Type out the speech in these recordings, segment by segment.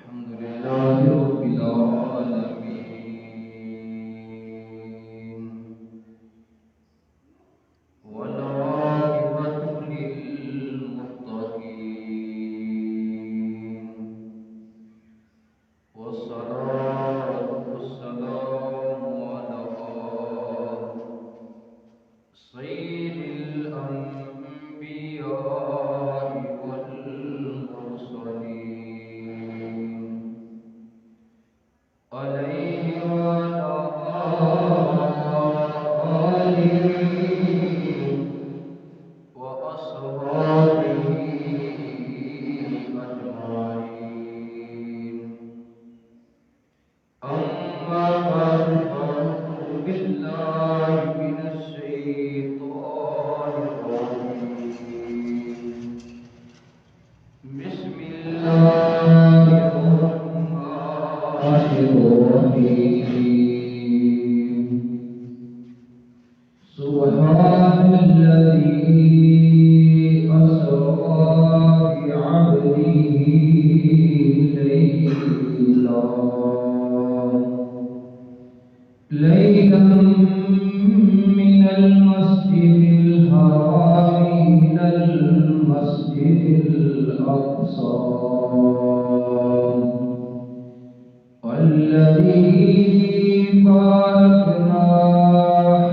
الحمد لله رب العالمين والعاقبة للمتقين والصلاة والسلام على سيد الأنبياء والمرسلين عليه وعلى آله وأصحابه أجمعين. أما بعد فأعوذ بالله من الشيطان الرجيم. بسم الله الرحمن الرحيم. سبحان الذي أسرى بعبده ليلا من المسجد الحرام إلى المسجد الأقصى الذي باركنا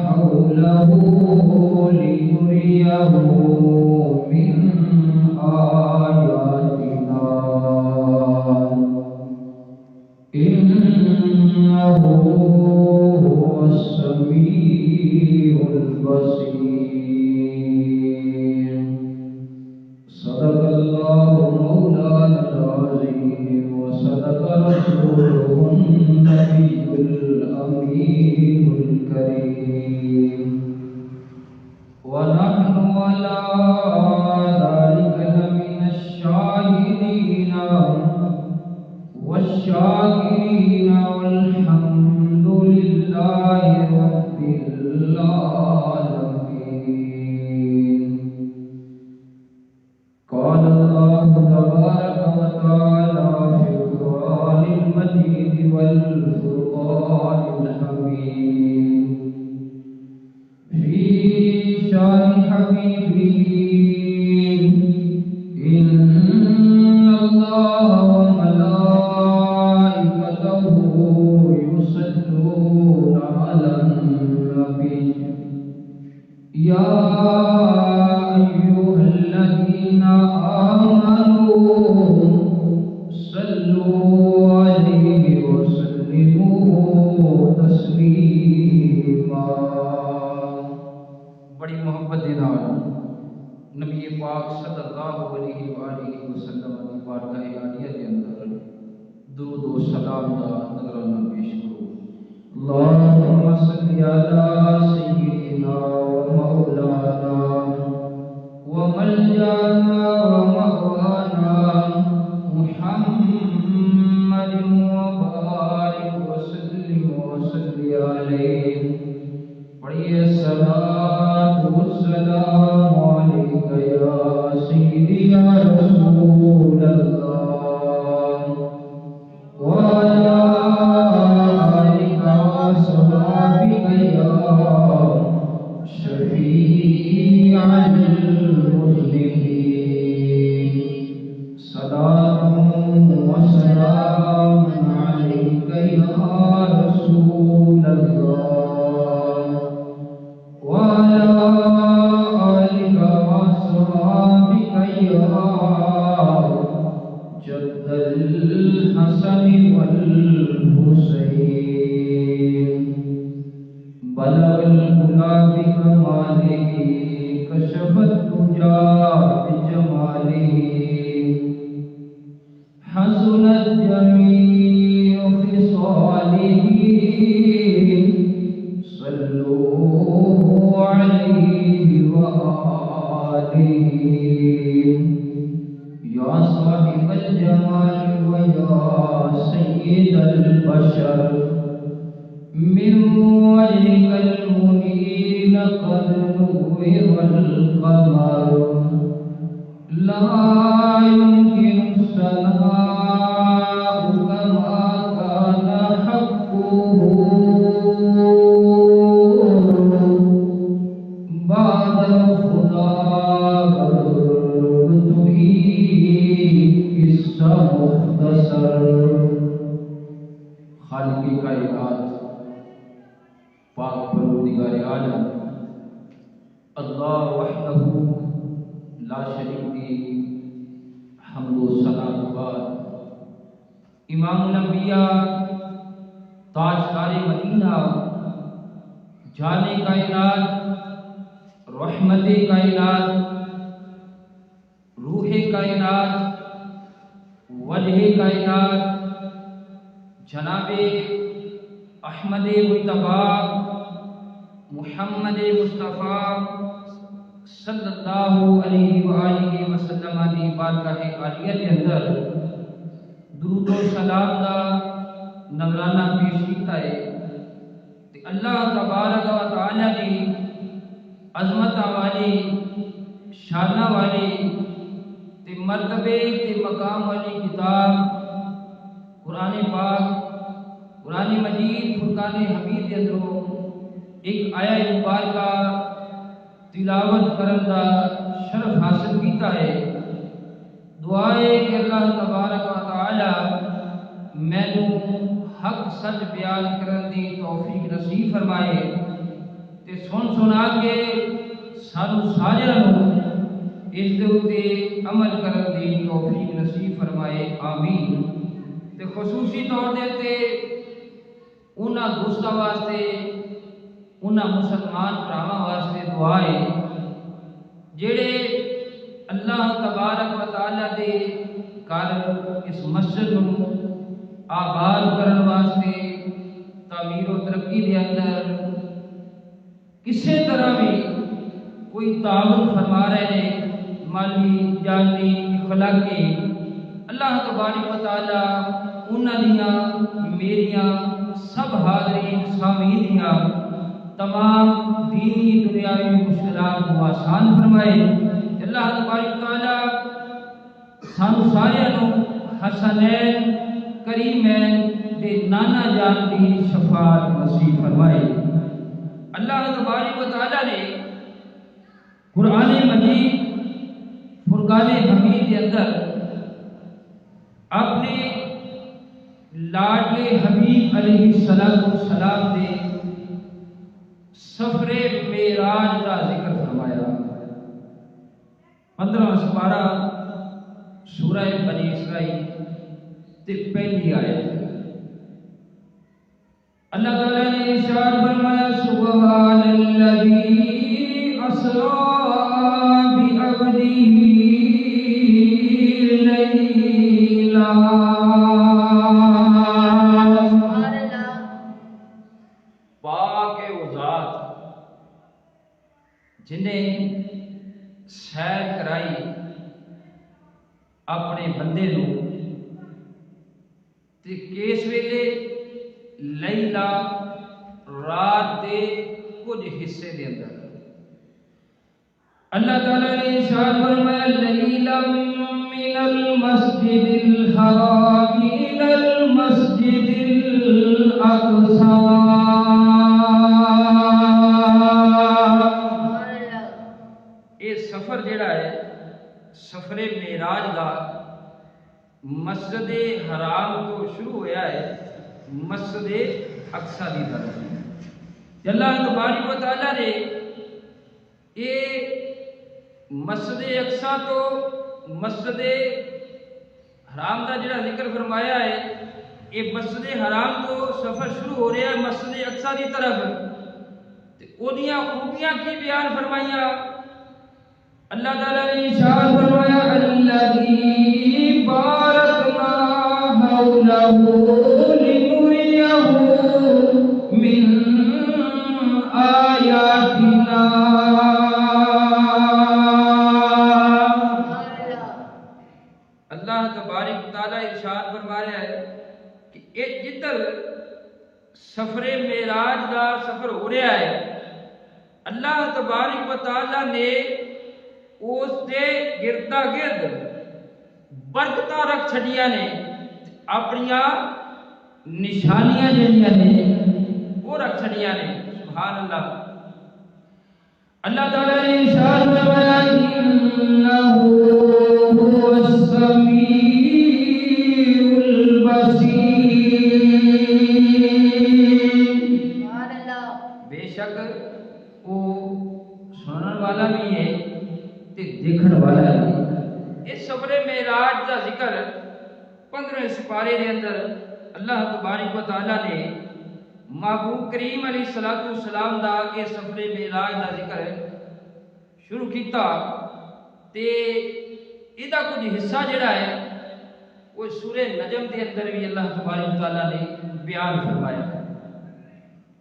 حوله لنريه من آياتنا إنه هو السميع البصير. صدق الله مولانا العظيم وصدق رسوله النبي الأمين الكريم. ونحن على ذلك لمن الشاهدين والشاكرين والحمد لله رب العالمين. قال الله تبارك وتعالى في القرآن المجيد والفرقان الحميد في شان حبيبه إن الله وملائكته يصلون على النبي يا أيها الذين آمنوا صلوا عليه وسلموا تسلیما. بڑی محبت دے نال نبی پاک صلی اللہ علیہ وآلہ وسلم دی بارگاہ عالیہ دے اندر درود و سلام دا نذرانہ پیش کرو. اللہم صلی علی سیدنا و مولانا و ملجانا و مغوانا محمد و بارک وسلم وصلی علیہ. پڑھئے صلاۃ و سلام علیک یا سیدی یا رسول اللہ وعلی آلک وصحبک یا شفیع المذنبین. صلاۃ و سلام علیک یا رسول اللہ وعلى آلك وأصحابك يا جد الحسن والحسين. بلغ الهدى بكماله كشف الدجى بجماله حسنت جميع خصاله. صلوا عليه وآله يا صاحب الجمال ويا سيد البشر. من وجهك المنير لقد نور القمر لا يمكن الثناء اندر خالق کائنات پاک پروردگار عالم اللہ وحدہ لا شریک کی حمد و ثنا کے بعد امام الانبیاء تاجدار مدینہ جان کائنات رحمت کائنات روح کائنات وجہ کائنات جناب احمد مجتبی محمد مصطفیٰ صلی اللہ علیہ وآلہ وسلم دی بارگاہ عالیہ کے اندر درود و سلام دا نذرانہ پیش کیتا ہے تے اللہ تبارک و تعالی دی عظمت والی شانہ والی تے مرتبے تے مقام والی کتاب قرآن پاک قرآن مجید فرقان حمید کے اندروں ایک آیہ مبارکہ تلاوت کرن دا شرف حاصل کیتا ہے۔ دعا ہے کہ اللہ تبارک و تعالی مینوں حق سچ بیان کرن دی توفیق نصیب فرمائے تے سن سنا کے سانوں سارے نوں اس دے اُتے عمل کرن دی توفیق نصیب فرمائے آمین۔ تے خصوصی طور تے انہاں دوستاں واسطے انہاں مسلمان بھراواں واسطے دعا ہے جڑے اللہ تبارک و تعالی دے گھر اس مسجد نوں آباد کرن واسطے تعمیر و ترقی دے اندر کسی طرح بھی کوئی تعاون فرما رہے ہیں مالی جانی اخلاقی اللہ تبارک و تعالی انہاں دیاں میریاں سب حاضرین سامعین دیاں تمام دینی دنیاوی مشکلات کو آسان فرمائے۔ اللہ تبارک و تعالی سانوں سارے نوں حسنین کریمین دے نانا جان دی شفاعت نصیب فرمائے۔ اللہ تبارک و تعالی نے قرآن مجید فرقان حمید کے اندر اپنے لاڈلے حبیب علیہ السلام دے سفر معراج کا ذکر فرمایا۔ 15 سپارہ سورہ بنی اسرائیل تے پہلی آیت اللہ تعالیٰ نے ارشاد فرمایا سبحان الذی اسریٰ بعبدہ لیلا جنہیں سیر کرائی اپنے بندے نو تے کس ویلے لیلا رات دے کچھ حصے دے اندر اللہ تعالیٰ نے ارشاد فرمایا لیلا من المسجد الحرام الى المسجد الاقصى سفر جڑا ہے سفر معراج دا مسجد حرام تو شروع ہویا ہے مسجد اقصی دی طرف۔ اللہ تبارک و تعالی نے یہ مسجد اقصی تو مسجد حرام دا جڑا ذکر فرمایا ہے یہ مسجد حرام تو سفر شروع ہو رہا ہے مسجد اقصی دی طرف تے اودیاں خوبیاں کی بیان فرمائیاں۔ اللہ تعالیٰ نے ارشاد فرمایا الذی بارکنا حولہ لنریہ من آیاتنا۔ اللہ تبارک تعالیٰ ارشاد فرما رہا ہے کہ ایک جدر سفر معراج کا سفر ہو رہا ہے اللہ تبارک و تعالیٰ نے اس دے گردا گرد برکتاں رکھ چھڑیاں نے اپنیاں نشانیاں جڑیاں نے وہ رکھ چھڑیاں نے سبحان اللہ۔ اللہ تعالیٰ نے ارشاد فرمایا انہ هو السمیع ذکر 15 سپارے دے اندر اللہ تبارک و تعالیٰ نے محبوب کریم علیہ الصلوۃ والسلام دا اے سفر معراج دا ذکر شروع کیتا تے ایدا کچھ حصہ جڑا ہے وہ سورہ نجم دے اندر بھی اللہ تبارک و تعالیٰ نے بیان فرمایا۔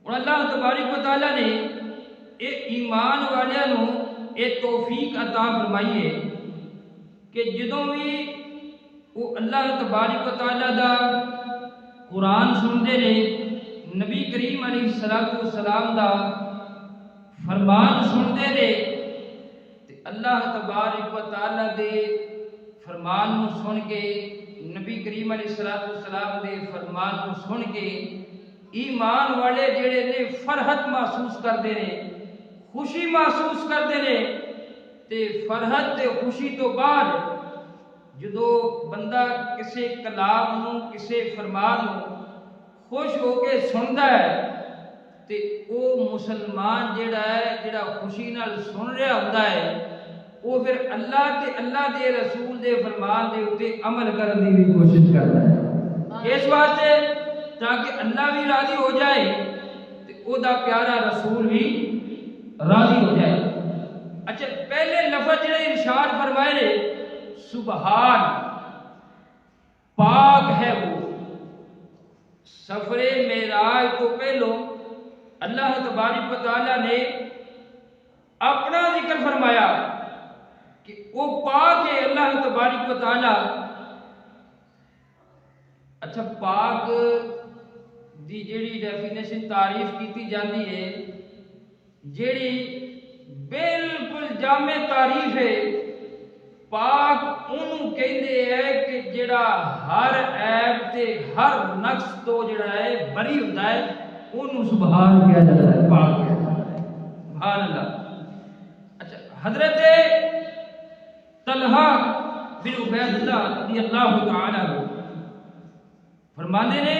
اور اللہ تبارک و تعالیٰ نے اے ایمان والیاں نو اے توفیق عطا فرمائی ہے کہ جدوں بھی وہ اللہ تبارک و تعالیٰ دا قرآن سنتے نے، نبی کریم علیہ الصلوۃ والسلام دا فرمان سنتے نے، اللہ تبارک و تعالیٰ دے فرمان کو سن کے، نبی کریم علیہ الصلوۃ والسلام دے فرمان کو سن کے ایمان والے جڑے نے فرحت محسوس کرتے ہیں، خوشی محسوس کرتے ہیں۔ تے فرحت تے خوشی تو بعد جدو بندہ کسی کلام نو، کسی فرمان نو خوش ہو کے سنتا ہے تے او مسلمان جڑا ہے، جڑا خوشی نال سن رہا ہوتا ہے، وہ پھر اللہ دے رسول دے فرمان دے اوتے عمل کرنے کی بھی کوشش کرتا ہے، اس واسطے تاکہ اللہ بھی راضی ہو جائے تے او دا پیارا رسول بھی راضی ہو جائے۔ اچھا، پہلے لفظ جڑے ارشاد فرمائے نے سبحان، پاک ہے وہ۔ سفر معراج تو پہلو اللہ تبارک و تعالیٰ نے اپنا ذکر فرمایا کہ وہ پاک ہے اللہ تبارک و تعالیٰ۔ اچھا، پاک دی جیڑی ڈیفینیشن تعریف کیتی جاندی ہے، جیڑی بالکل جامع تعریف ہے، پاک انہوں کہندے ہے کہ جڑا ہر عیب تے ہر نقص تو جڑا ہے بری ہوتا ہے، انہوں سبحان کیا جاتا ہے، پاک کیا جاتا ہے، سبحان اللہ۔ اچھا، حضرت طلحہ بن عبید اللہ رضی اللہ تعالی عنہ فرماتے نے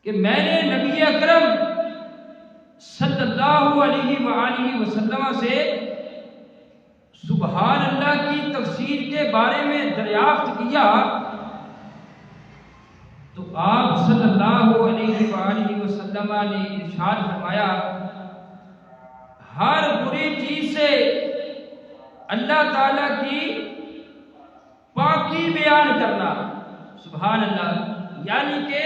کہ میں نے نبی اکرم صلی اللہ علیہ وآلہ وسلم سے سبحان اللہ کی تفسیر کے بارے میں دریافت کیا تو آپ صلی اللہ علیہ وآلہ وسلم نے ارشاد فرمایا، ہر بری چیز سے اللہ تعالیٰ کی پاکی بیان کرنا، سبحان اللہ، یعنی کہ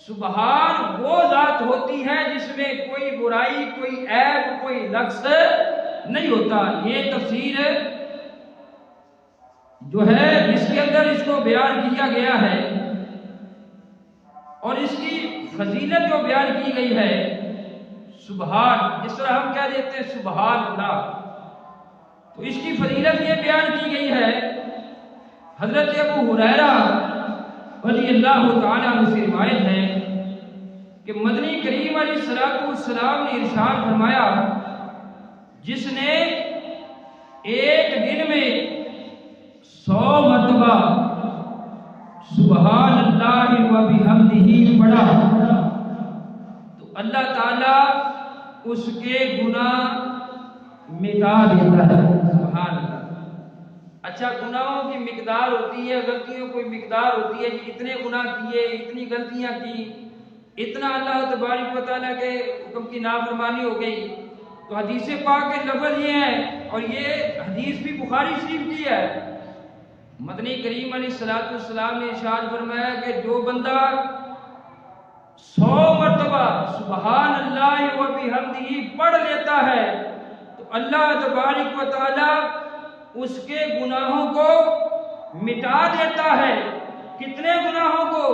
سبحان وہ ذات ہوتی ہے جس میں کوئی برائی، کوئی عیب، کوئی نقص نہیں ہوتا۔ یہ تفسیر جو ہے اس کے اندر اس کو بیان کیا گیا ہے اور اس کی فضیلت جو بیان کی گئی ہے، سبحان، جس طرح ہم کہہ دیتے ہیں سبحان اللہ، تو اس کی فضیلت یہ بیان کی گئی ہے۔ حضرت ابو ہریرہ رضی اللہ تعالی عنہ سے روایت ہے کہ مدنی کریم علیہ الصلوۃ والسلام نے ارشاد فرمایا، جس نے ایک دن میں 100 مرتبہ سبحان اللہ و بحمدہ پڑھا تو اللہ تعالیٰ اس کے گناہ مٹا دیتا ہے، سبحان اللہ۔ اچھا، گناہوں کی مقدار ہوتی ہے، غلطیوں کوئی مقدار ہوتی ہے، اتنے گناہ کیے، اتنی غلطیاں کی، اتنا اللہ تبارک و تعالیٰ کے حکم کی نافرمانی ہو گئی، تو حدیث پاک کے لفظ یہ ہے، اور یہ حدیث بھی بخاری شریف کی ہے۔ مدنی کریم علیہ الصلوۃ والسلام نے ارشاد فرمایا کہ جو بندہ 100 مرتبہ سبحان اللہ و بحمدہ پڑھ لیتا ہے تو اللہ تبارک و تعالیٰ اس کے گناہوں کو مٹا دیتا ہے۔ کتنے گناہوں کو؟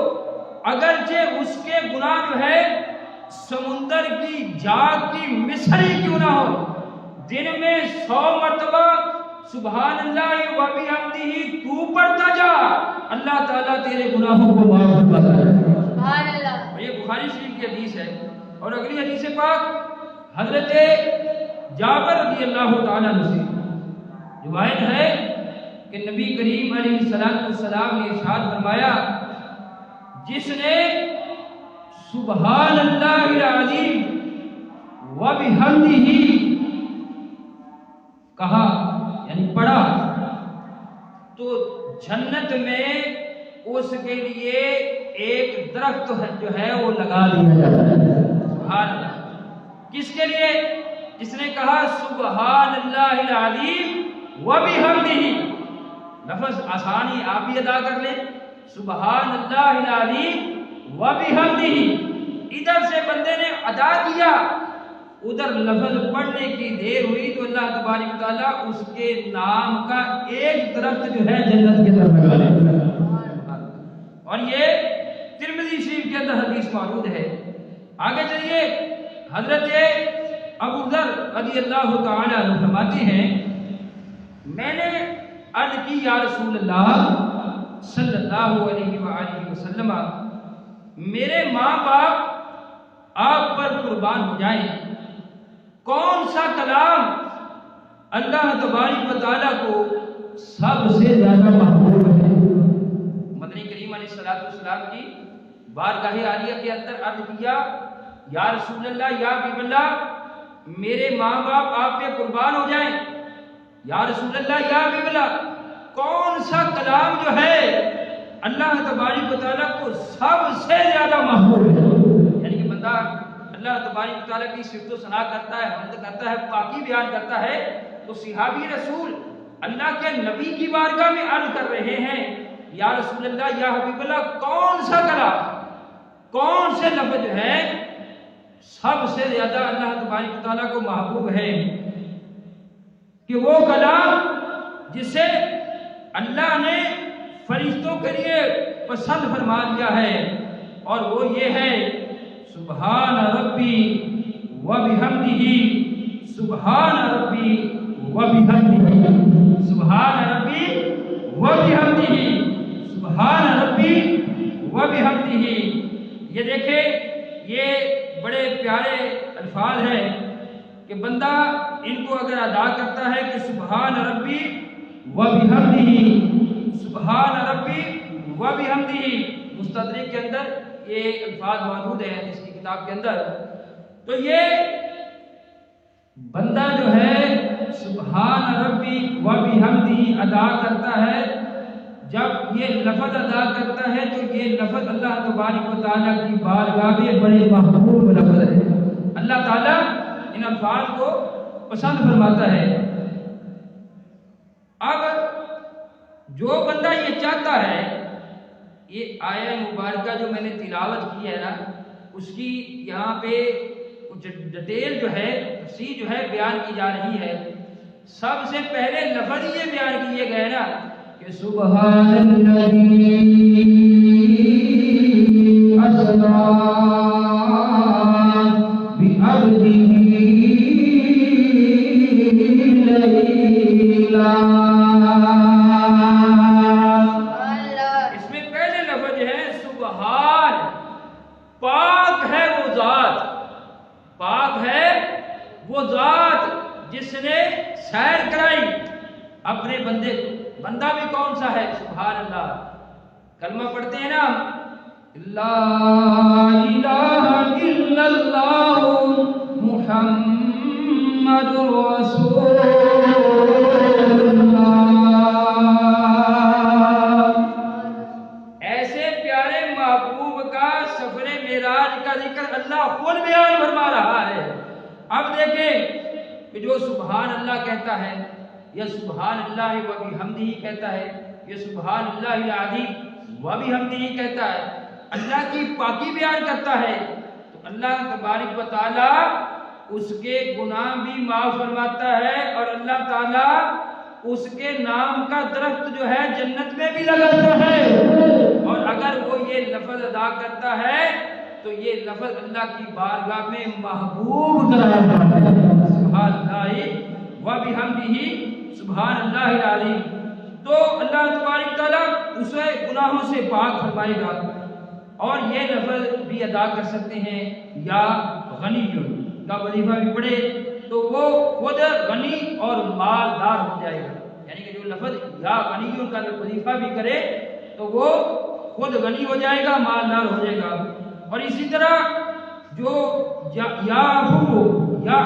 اگرچہ اس کے گناہ جو ہے سمندر کی جاگ کی مصری کیوں نہ ہو، دن میں 100 مرتبہ سبحان اللہ و بحمدہ تو پڑھتا جا، اللہ تعالیٰ تیرے گناہوں کو معاف کرتا ہے، سبحان اللہ۔ یہ بخاری شریف کی حدیث ہے۔ اور اگلی حدیث پاک حضرت جابر رضی اللہ تعالیٰ عنہ سے روایت ہے کہ نبی کریم علیہ الصلوۃ والسلام نے ارشاد فرمایا، جس نے سبحان اللہ العظیم و بحمدہ کہا یعنی پڑھا تو تو جنت میں اس کے لیے ایک درخت جو ہے وہ لگا دیا جاتا ہے۔ سبحان اللہ۔ کس کے لیے؟ جس نے کہا سبحان اللہ العظیم وبحمدہ۔ لفظ آسانی آپ بھی ادا کر لیں، سبحان اللہ العظیم وبحمدہ۔ ادھر سے بندے نے ادا کیا، ادھر لفظ پڑھنے کی دیر ہوئی تو اللہ تبارک و تعالیٰ اس کے نام کا ایک درخت جو ہے جنت کے اندر لگا دے۔ اور یہ ترمذی شریف کے اندر حدیث موجود ہے۔ آگے چلیے، حضرت ابو ذر رضی اللہ تعالی عنہ فرماتے ہیں میں نے عرض کی یا رسول اللہ صلی اللہ علیہ وآلہ وسلم، میرے ماں باپ آپ پر قربان ہو جائیں، کون سا کلام اللہ تبارک و تعالیٰ کو سب سے زیادہ محبوب ہے؟ مدنی کریم علیہ السلام کی بارگاہ عالیہ کے اندر عرض کیا یا رسول اللہ یا حبیب اللہ، میرے ماں باپ آپ پہ قربان ہو جائیں، یا رسول اللہ یا حبیب اللہ کون سا کلام جو ہے اللہ تبارک و تعالیٰ کو سب سے زیادہ محبوب ہے؟ یعنی کہ بندہ اللہ تبارک و تعالیٰ کی صفت و ثنا کرتا ہے، حمد کرتا ہے، پاکی بیان کرتا ہے، تو صحابی رسول اللہ کے نبی کی بارگاہ میں عرض کر رہے ہیں یا رسول اللہ یا حبیب اللہ کون سا کلام، کون سے لفظ جو ہے سب سے زیادہ اللہ تبارک و تعالیٰ کو محبوب ہے؟ کہ وہ کلام جسے اللہ نے فرشتوں کے لیے پسند فرما دیا ہے، اور وہ یہ ہے سبحان ربی وبحمدہ، سبحان ربی وبحمدہ، سبحان ربی وبحمدہ، سبحان ربی وبحمدہ۔ یہ دیکھیں، یہ بڑے پیارے الفاظ ہیں کہ بندہ ان کو اگر ادا کرتا ہے کہ سبحان ربی وبحمدہ، سبحان ربی وبحمدہ، مستدرک کے اندر یہ الفاظ موجود ہیں اس کی کتاب کے اندر، تو یہ بندہ جو ہے سبحان ربی وبحمدہ ادا کرتا ہے، جب یہ لفظ ادا کرتا ہے تو یہ لفظ اللہ تبارک و تعالیٰ کی بارگاہ میں بڑے محبوب لفظ ہے۔ اللہ تعالیٰ ان الفاظ کو پسند فرماتا ہے۔ اب جو بندہ یہ چاہتا ہے، یہ آیہ مبارکہ جو میں نے تلاوت کی ہے نا، اس کی یہاں پہ کچھ ڈیٹیل جو ہے، تفصیل جو ہے بیان کی جا رہی ہے۔ سب سے پہلے لفظ یہ بیان کیے گئے نا کہ سبحان الذی اسری بعبدہ لیلا، اس میں پہلے لفظ ہے سبحان، پاک ہے وہ ذات، پاک ہے وہ ذات جس نے سیر کرائی اپنے بندے کو۔ بندہ بھی کون سا ہے؟ سبحان اللہ۔ کلمہ پڑھتے ہیں نا، لا الہ الا اللہ محمد رسول اللہ۔ ایسے پیارے محبوب کا سفر معراج کا ذکر اللہ خود بیان فرما رہا ہے۔ اب دیکھیں کہ جو سبحان اللہ کہتا ہے، یا سبحان اللہ وبحمدہ کہتا ہے، یہ سبحان اللہ العظیم وبحمدہ کہتا ہے، اللہ کی پاکی بیان کرتا ہے، تو اللہ تبارک و تعالیٰ اس کے گناہ بھی معاف فرماتا ہے، اور اللہ تعالیٰ اس کے نام کا درخت جو ہے جنت میں بھی لگاتا ہے۔ اور اگر وہ یہ لفظ ادا کرتا ہے تو یہ لفظ اللہ کی بارگاہ میں محبوب قرار پاتا ہے۔ سبحان اللہ وبحمدہ، سبحان اللہ العظیم۔ تو اللہ تبارک تعالیٰ اسے گناہوں سے پاک فرمائے گا، اور یہ لفظ بھی ادا کر سکتے ہیں یا غنی کا وظیفہ بھی پڑھے تو وہ خود غنی اور مالدار ہو جائے گا۔ یعنی کہ جو لفظ یا غنی کا وظیفہ بھی کرے تو وہ خود غنی ہو جائے گا، مالدار ہو جائے گا۔ اور اسی طرح جو یا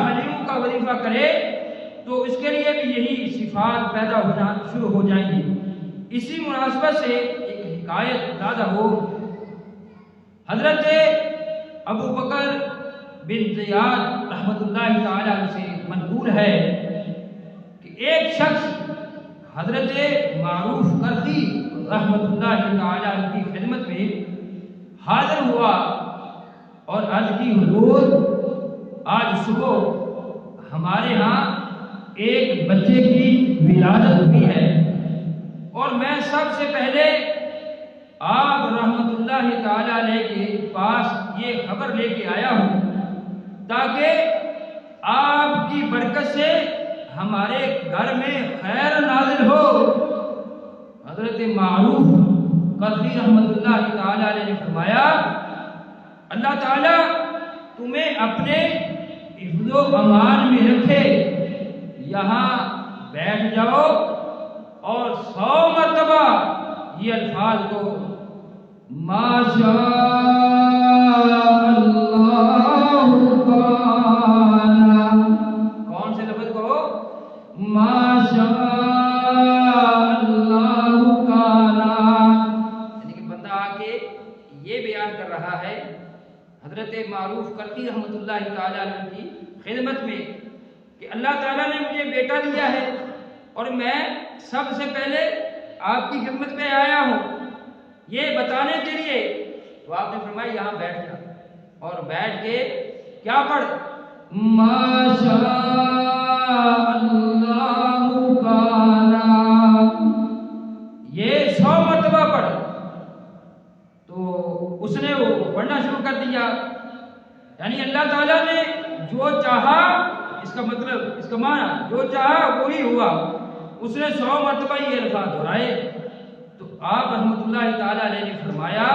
حلیم کا وظیفہ کرے تو اس کے لیے بھی یہی صفات پیدا ہونا شروع ہو جائیں گی۔ اسی مناسبت سے ایک حکایت یاد ہو، حضرت ابو بکر بن زیاد رحمۃ اللہ تعالی عنہ سے منقول ہے کہ ایک شخص حضرت معروف کرتی رحمۃ اللہ تعالی عنہ کی خدمت میں حاضر ہوا اور عرض کی، حضور آج صبح ہمارے ہاں ایک بچے کی ولادت ہوئی ہے اور میں سب سے پہلے آپ رحمۃ اللہ تعالی علیہ کے پاس یہ خبر لے کے آیا ہوں تاکہ آپ کی برکت سے ہمارے گھر میں خیر نازل ہو۔ حضرت معروف قرضی رحمۃ اللہ تعالی علیہ نے فرمایا، اللہ تعالیٰ تمہیں اپنے حفظ و امان میں رکھے، یہاں بیٹھ جاؤ اور 100 مرتبہ یہ الفاظ کو ما شاء اللہ کان، کون سے لفظ کہو؟ ما شاء اللہ کان، یعنی کہ بندہ آ کے یہ بیان کر رہا ہے حضرت معروف کرتی رحمۃ اللہ تعالی عنہ کی خدمت میں کہ اللہ تعالیٰ نے مجھے بیٹا دیا ہے اور میں سب سے پہلے آپ کی خدمت میں آیا ہوں یہ بتانے کے لیے۔ تو آپ نے فرمایا یہاں بیٹھ جا، اور بیٹھ کے کیا پڑھ؟ ما شاء اللہ کانا، یہ 100 مرتبہ پڑھ۔ تو اس نے وہ پڑھنا شروع کر دیا، یعنی اللہ تعالیٰ نے جو چاہا، اس کا مطلب، اس کا معنی جو چاہا وہی ہوا۔ اس نے 100 مرتبہ یہ الفاظ دہرائے تو آپ رحمۃ اللہ تعالی علیہ نے فرمایا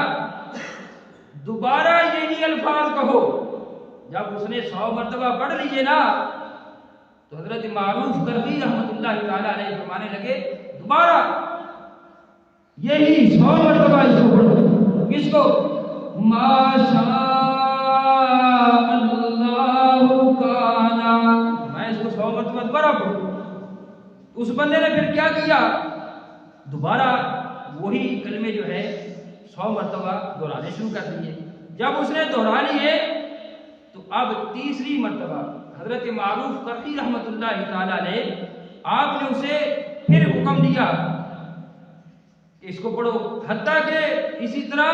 دوبارہ یہی الفاظ کہو۔ جب اس نے 100 مرتبہ پڑھ لیے نا تو حضرت معروف کرزی رحمۃ اللہ تعالی علیہ فرمانے لگے دوبارہ یہی 100 مرتبہ اس کو پڑھو۔ کس کو؟ ما شاء اللہ کانا، میں اس کو 100 مرتبہ دوبارہ پڑھوں۔ اس بندے نے پھر کیا کیا؟ دوبارہ وہی کلمے جو ہے 100 مرتبہ دہرانے شروع کر دیے۔ جب اس نے دہرا لیے تو اب تیسری مرتبہ حضرت معروف کرزی رحمۃ اللہ تعالی علیہ آپ نے اسے پھر حکم دیا کہ اس کو پڑھو، حتیٰ کہ اسی طرح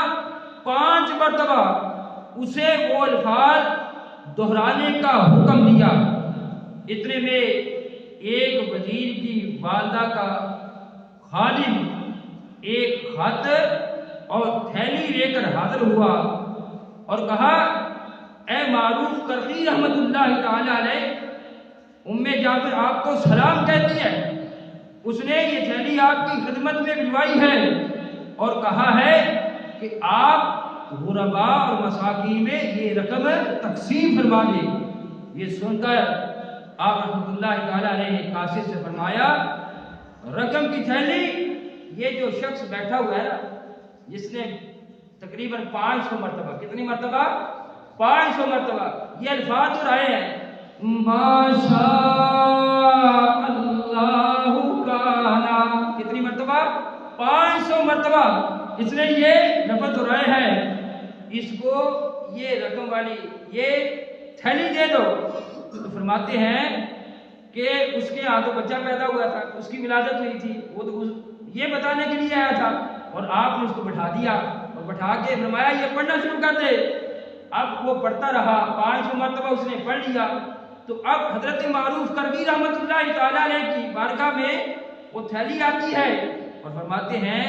5 مرتبہ اسے وہ الفاظ دہرانے کا حکم دیا۔ اتنے میں ایک وزیر کی والدہ کا خادم ایک خط اور تھیلی لے کر حاضر ہوا اور کہا، اے معروف کرزی رحمۃ اللہ تعالی علیہ، ام جابر آپ کو سلام کہتی ہے، اس نے یہ تھیلی آپ کی خدمت میں بھجوائی ہے اور کہا ہے کہ آپ غرباء اور مساکین میں یہ رقم تقسیم فرما دیں۔ یہ سن کر آپ رحمۃ اللہ تعالی علیہ نے قاصد سے فرمایا، رقم کی تھیلی، یہ جو شخص بیٹھا ہوا ہے جس نے تقریباً 500 مرتبہ، کتنی مرتبہ؟ 500 مرتبہ یہ الفاظ دہرائے ہیں، ما شاء اللہ کانا، کتنی مرتبہ؟ 500 مرتبہ اس نے یہ لفظ دہرائے ہیں۔ اس کو یہ رقم والی یہ تھیلی دے دو۔ تو فرماتے ہیں کہ اس کے ہاتھوں بچہ پیدا ہوا تھا، اس کی ولادت ہوئی تھی، وہ تو یہ بتانے کے لیے آیا تھا اور آپ نے اس کو بٹھا دیا اور بٹھا کے فرمایا یہ پڑھنا شروع کر دے۔ اب وہ پڑھتا رہا، 500 مرتبہ اس نے پڑھ لیا۔ تو اب حضرت معروف کرزی رحمۃ اللہ تعالی علیہ کی بارگاہ میں وہ تھیلی آتی ہے اور فرماتے ہیں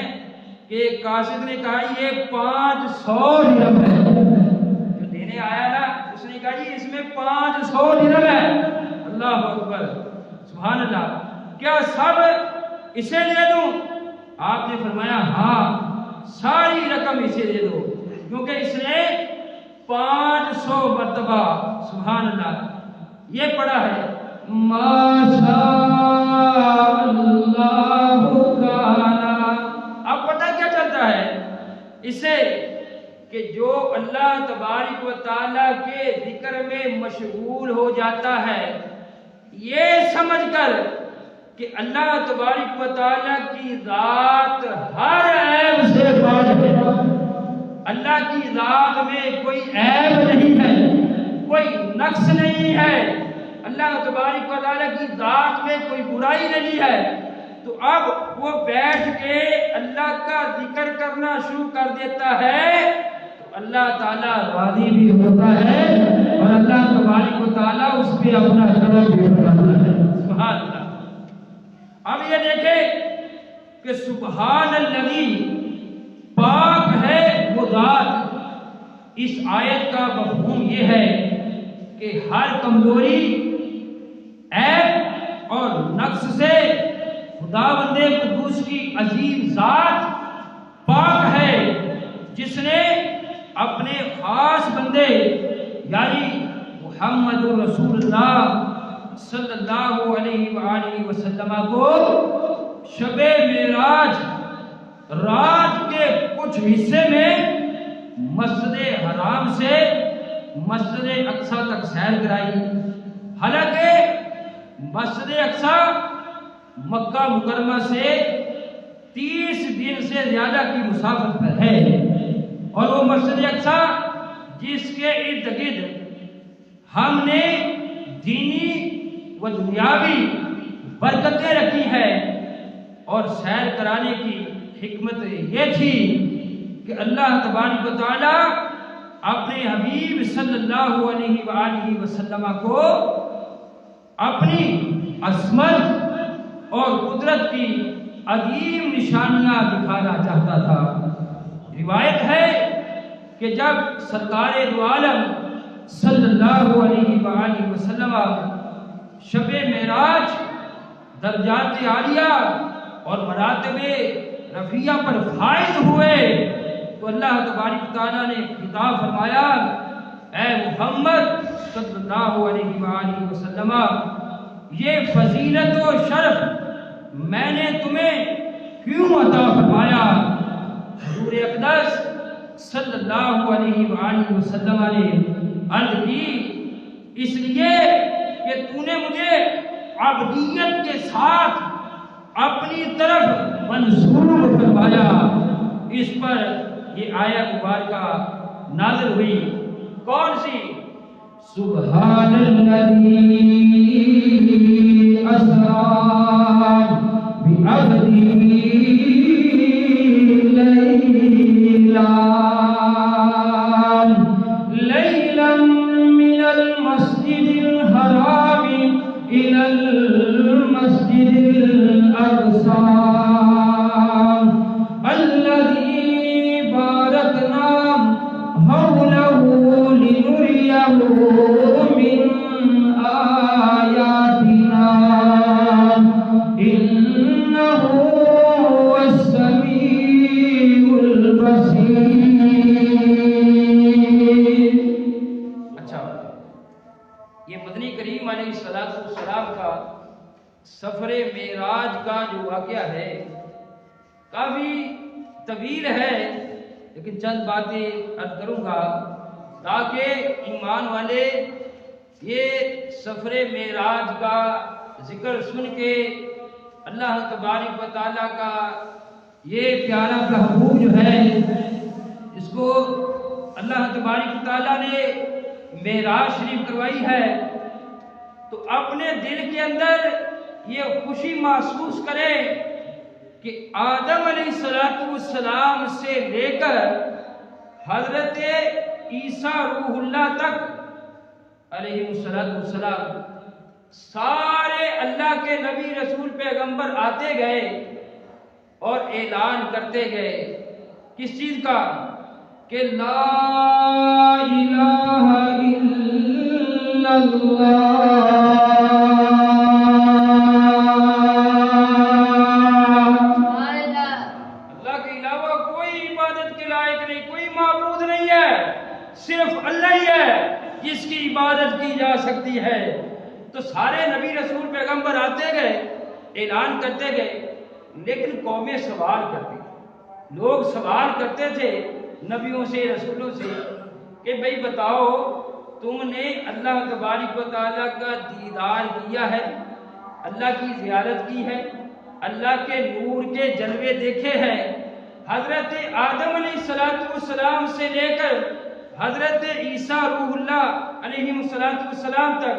کہ قاصد نے کہا یہ 500 درہم ہے، جو دینے آیا نا اس نے کہا جی اس میں 500 درہم ہے۔ اللہ اکبر، سبحان اللہ، کیا سب اسے دے دوں؟ آپ نے فرمایا ہاں، ساری رقم اسے دے دو، کیونکہ اس نے 500 مرتبہ سبحان اللہ یہ پڑھا ہے، ما شاء اللہ کانا۔ اب پتہ کیا چلتا ہے اس سے کہ جو اللہ تبارک و تعالیٰ کے ذکر میں مشغول ہو جاتا ہے، یہ سمجھ کر کہ اللہ تبارک و تعالیٰ کی ذات ہر عیب سے پاک ہے۔ اللہ کی ذات میں کوئی عیب نہیں ہے، کوئی نقص نہیں ہے، اللہ تبارک و تعالیٰ کی ذات میں کوئی برائی نہیں ہے۔ تو اب وہ بیٹھ کے اللہ کا ذکر کرنا شروع کر دیتا ہے تو اللہ تعالیٰ راضی بھی ہوتا ہے اور اللہ تبارک و تعالیٰ اس پہ اپنا کرم بھی کرتا ہے۔ سبحان اللہ۔ اب یہ دیکھیں کہ سبحان الذی، پاک ہے وہ ذات۔ اس آیت کا مفہوم یہ ہے کہ ہر کمزوری، عیب اور نقص سے خداوند قدوس کی عظیم ذات پاک ہے، جس نے اپنے خاص بندے یعنی محمد رسول اللہ صلی اللہ علیہ وآلہ وسلم کو شب معراج رات کے کچھ حصے میں مسجد حرام سے مسجد اقصی تک سیر کرائی۔ حالانکہ مسجد اقصی مکہ مکرمہ سے 30 دن سے زیادہ کی مسافت پر ہے، اور وہ مسجد اقصی جس کے ارد گرد ہم نے دینی و دنیاوی برکتیں رکھی ہیں، اور سیر کرانے کی حکمت یہ تھی کہ اللہ تبارک و تعالی اپنے حبیب صلی اللہ علیہ وآلہ وسلم کو اپنی عظمت اور قدرت کی عظیم نشانیاں دکھانا چاہتا تھا۔ روایت ہے کہ جب سرکار دو عالم صلی اللہ علیہ وآلہ وسلم شب معراج درجات عالیہ اور مراتب رفیع پر فائز ہوئے تو اللہ تبارک تعالیٰ نے خطاب فرمایا، اے محمد صلی اللہ علیہ وآلہ وسلم، یہ فضیلت و شرف میں نے تمہیں کیوں عطا فرمایا؟ حضور اقدس صلی اللہ علیہ وآلہ وسلم نے عرض کی، اس لیے کہ تو نے مجھے عبدیت کے ساتھ اپنی طرف منسوب فرمایا۔ اس پر یہ آیت مبارکہ نازل ہوئی، کون سی؟ سبحان الذی اسریٰ بعبدہ لیلا من المسجد الحرام إلى المسجد الأقصى الذي باركنا حوله لنريه من آياتنا إنه هو السميع البصير۔ یہ مدنی کریم علیہ السلام کا سفر معراج کا جو واقعہ ہے کافی طویل ہے، لیکن چند باتیں عرض کروں گا تاکہ ایمان والے یہ سفر معراج کا ذکر سن کے اللہ تبارک و تعالیٰ کا یہ پیارا محبوب جو ہے اس کو اللہ تبارک و تعالیٰ نے معراج شریف کروائی ہے تو اپنے دل کے اندر یہ خوشی محسوس کرے کہ آدم علیہ السلام سے لے کر حضرت عیسیٰ روح اللہ تک علیہ السلام سارے اللہ کے نبی رسول پیغمبر آتے گئے اور اعلان کرتے گئے کس چیز کا؟ کہ لا الہ الا اللہ، اللہ کے علاوہ کوئی عبادت کے لائق نہیں، کوئی معبود نہیں ہے، صرف اللہ ہی ہے جس کی عبادت کی جا سکتی ہے۔ تو سارے نبی رسول پیغمبر آتے گئے اعلان کرتے گئے، لیکن قومیں سوال کرتی، لوگ سوال کرتے تھے نبیوں سے رسولوں سے کہ بھئی بتاؤ تم نے اللہ تبارک و تعالیٰ کا دیدار کیا ہے؟ اللہ کی زیارت کی ہے، اللہ کے نور کے جلوے دیکھے ہیں۔ حضرت آدم علیہ السلام سے لے کر حضرت عیسیٰ روح اللہ علیہ السلام تک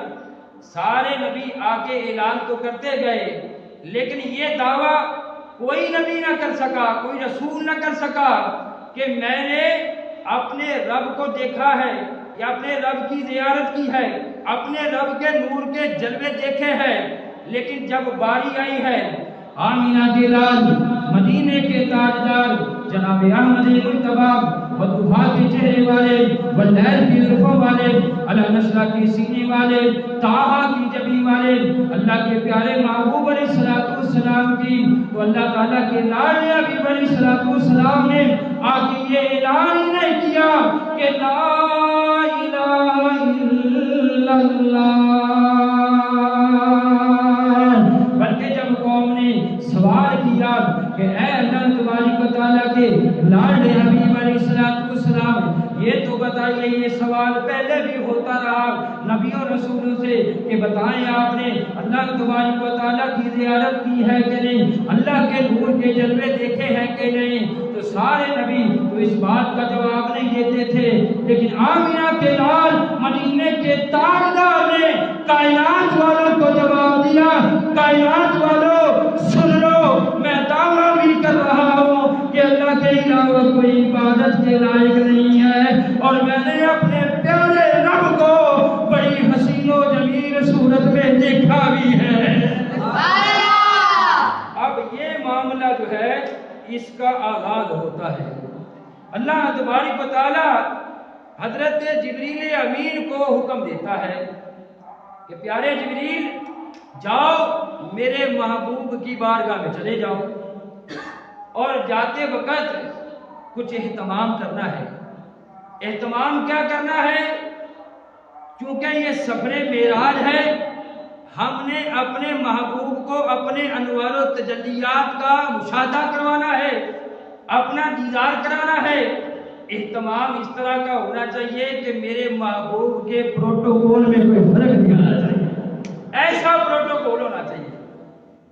سارے نبی آ کے اعلان تو کرتے گئے، لیکن یہ دعویٰ کوئی نبی نہ کر سکا، کوئی رسول نہ کر سکا کہ میں نے اپنے رب کو دیکھا ہے یا اپنے رب کی زیارت کی ہے، اپنے رب کے نور کے جلوے دیکھے ہیں۔ لیکن جب باری آئی ہے آمینہ کے لال، مدینے کے تاجدار جناب احمد مجتبیٰ، والضحیٰ کے چہرے والے، واللیل کی زلفوں والے، علی نسلہ کی سینے والے، طٰہٰ کی جبین والے، اللہ کے پیارے محبوب علیہ السلام کی، تو اللہ تعالیٰ کے لاڈلے حبیب علیہ السلام نے آ کے یہ اعلان ہی نہیں کیا کہ لا الہ الا اللہ، بلکہ جب قوم نے سوال کیا کہ اے اللہ تبارک و تعالیٰ کے لاڈلے حبیب علیہ السلام، یہ تو بتائیے، یہ سوال پہلے بھی ہوتا رہا نبیوں رسولوں سے کہ بتائیں آپ نے اللہ تبارک و تعالیٰ کی زیارت کی ہے کہ نہیں، اللہ کے نور کے جلوے دیکھے ہیں کہ نہیں، تو سارے نبی تو اس بات کا جواب نہیں دیتے تھے، لیکن آمینہ کے لال مدینے کے تاجدار نے کائنات والوں کو جواب دیا، کائنات والوں سن لو، میں دعویٰ بھی کر رہا ہوں کہ اللہ کے علاوہ کوئی عبادت کے لائق نہیں ہے، اور میں نے اپنے پیارے رب کو بڑی حسین و جمیل صورت میں دیکھا بھی ہے۔ اب یہ معاملہ جو ہے اس کا آغاز ہوتا ہے، اللہ تبارک و تعالی حضرت جبریل امین کو حکم دیتا ہے کہ پیارے جبریل جاؤ میرے محبوب کی بارگاہ میں چلے جاؤ، اور جاتے وقت کچھ اہتمام کرنا ہے۔ اہتمام کیا کرنا ہے؟ چونکہ یہ سفر معراج ہے، ہم نے اپنے محبوب کو اپنے انوار و تجلیات کا مشاہدہ کروانا ہے، اپنا دیدار کرانا ہے۔ اہتمام اس طرح کا ہونا چاہیے کہ میرے محبوب کے پروٹوکول میں کوئی فرق نہیں آنا چاہیے، ایسا پروٹوکول ہونا چاہیے۔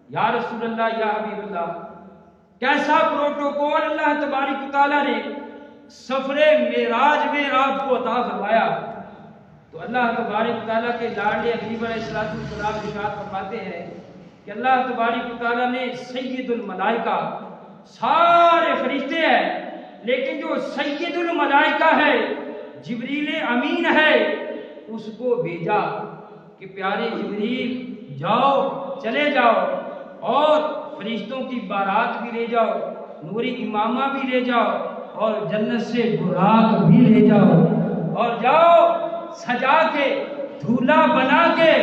یا رسول اللہ، یا حبیب اللہ، کیسا پروٹوکول اللہ تبارک تعالیٰ نے سفر معراج میں آپ کو عطا فرمایا۔ تو اللہ تبارک تعالیٰ کے لاڈلے حبیب علیہ السلام ارشاد فرماتے ہیں کہ اللہ تبارک تعالیٰ نے سید الملائکہ، سارے فرشتے ہیں لیکن جو سید الملائکہ ہے جبریل امین ہے، اس کو بھیجا کہ پیارے جبریل جاؤ، چلے جاؤ، اور فرشتوں کی بارات بھی لے جاؤ، نوری امامہ بھی لے جاؤ، اور جنت سے براق بھی لے جاؤ، اور جاؤ سجا کے دھولا بنا کے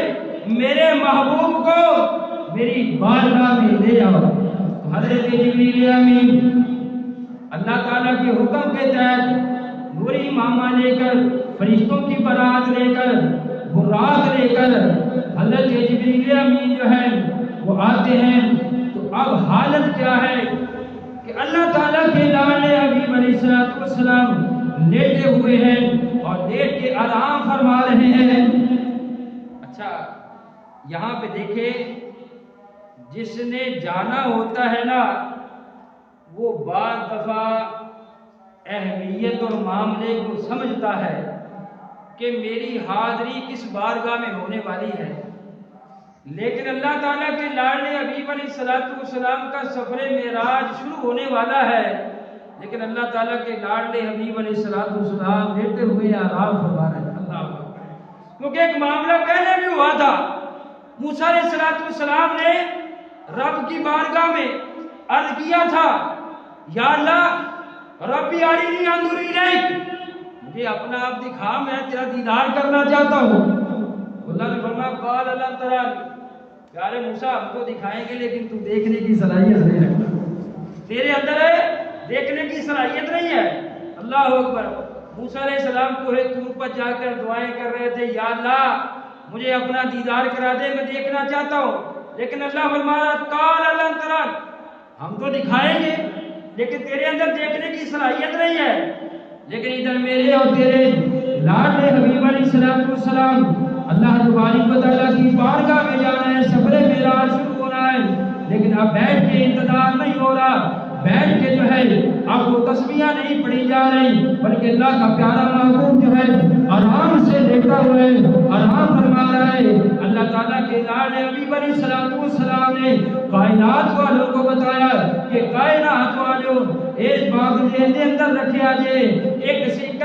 میرے محبوب کو میری بارگاہ میں لے جاؤ۔ حضرت جبریل امین اللہ تعالیٰ کے حکم کے تحت نوری امامہ لے کر، فرشتوں کی بارات لے کر، براق لے کر حضرت جبریل امین جو ہے وہ آتے ہیں۔ تو اب حالت کیا ہے کہ اللہ تعالیٰ کے لاڈلے حبیب علیہ السلام لیٹے ہوئے ہیں اور لیٹ کے آرام فرما رہے ہیں۔ اچھا یہاں پہ دیکھیں، جس نے جانا ہوتا ہے نا وہ بعض دفعہ اہمیت اور معاملے کو سمجھتا ہے کہ میری حاضری کس بارگاہ میں ہونے والی ہے، لیکن اللہ تعالیٰ کے لاڈلے حبیب علیہ السلام کا سفر معراج شروع ہونے والا ہے، لیکن اللہ تعالیٰ کے لاڈلے حبیب علیہ السلام لیٹے ہوئے آرام فرما رہے ہیں۔ اللہ اکبر، کیونکہ ایک معاملہ پہلے بھی ہوا تھا، موسیٰ علیہ السلام نے رب کی بارگاہ میں عرض کیا تھا، یا اللہ ربی ارنی انظر الیک، مجھے اپنا آپ دکھا، میں تیرا دیدار کرنا چاہتا ہوں۔ اللہ نے فرمایا قال لن ترانی، پیارے موسیٰ ہم کو دکھائیں گے لیکن تو دیکھنے کی صلاحیت نہیں رکھتا، تیرے اندر دیکھنے کی صلاحیت نہیں ہے۔ اللہ اکبر، موسیٰ علیہ السلام کوہ طور پر جا کر دعائیں کر رہے تھے، یا اللہ مجھے اپنا دیدار کرا دے، میں دیکھنا چاہتا ہوں، لیکن اللہ فرمایا قال لن ترانی، ہم تو دکھائیں گے لیکن تیرے اندر دیکھنے کی صلاحیت نہیں ہے۔ لیکن ادھر میرے اور تیرے لاڈلے حبیب علیہ السلام اللہ تبارک و تعالیٰ کی بارگاہ میں جانا ہے، سفر معراج شروع ہونا ہے، لیکن اب بیٹھ کے انتظار نہیں ہو رہا، بیٹھ کے جو ہے اب وہ تسبیحاں نہیں پڑھی جا رہی، بلکہ اللہ کا پیارا محبوب جو ہے آرام سے لیٹا ہوا ہے، آرام فرما رہا ہے۔ اللہ تعالیٰ کے لاڈ حبیب علیہ السلام نے کائنات والوں کو بتایا کہ کائنات والوں اس باغ دے اندر رکھے آجے ایک سی